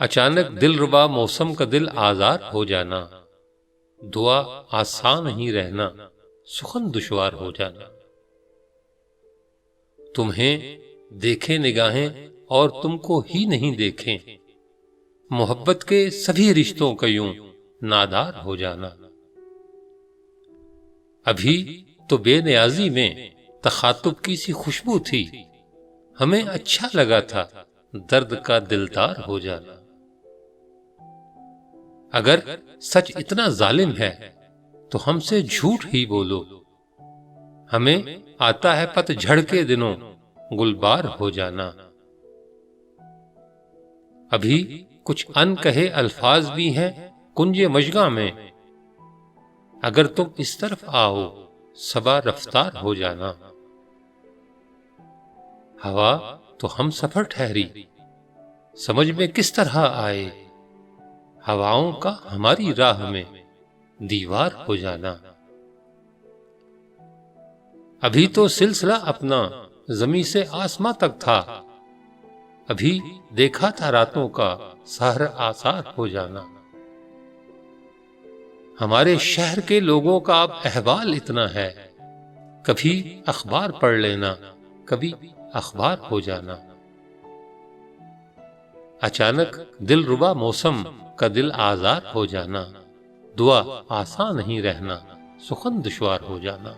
अचानक दिलरुबा मौसम का दिल आज़ार हो जाना, दुआ आसान नहीं रहना, सुखन दुश्वार हो जाना। तुम्हें देखे निगाहें और तुमको ही नहीं देखें, मोहब्बत के सभी रिश्तों का यूं नादार हो जाना। अभी तो बेनियाजी में तखातुब की सी खुशबू थी, हमें अच्छा लगा था दर्द का दिलदार हो जाना। अगर सच इतना जालिम है तो हमसे झूठ ही बोलो, हमें आता है पतझड़ के दिनों गुलबार हो जाना। अभी कुछ अनकहे अल्फाज भी हैं कुंजे मजगा में, अगर तुम इस तरफ आओ सबा रफ्तार हो जाना। हवा तो हम सफर ठहरी, समझ में किस तरह आए, हवाओं का हमारी राह में दीवार हो जाना। अभी तो सिलसिला अपना जमी से आसमां तक था, अभी देखा था रातों का सहर आसार हो जाना। हमारे शहर के लोगों का अब अहवाल इतना है, कभी अखबार पढ़ लेना, कभी अखबार हो जाना। अचानक दिलरुबा मौसम का दिल आज़ार हो जाना, दुआ आसान नहीं रहना, सुखन दुश्वार हो जाना।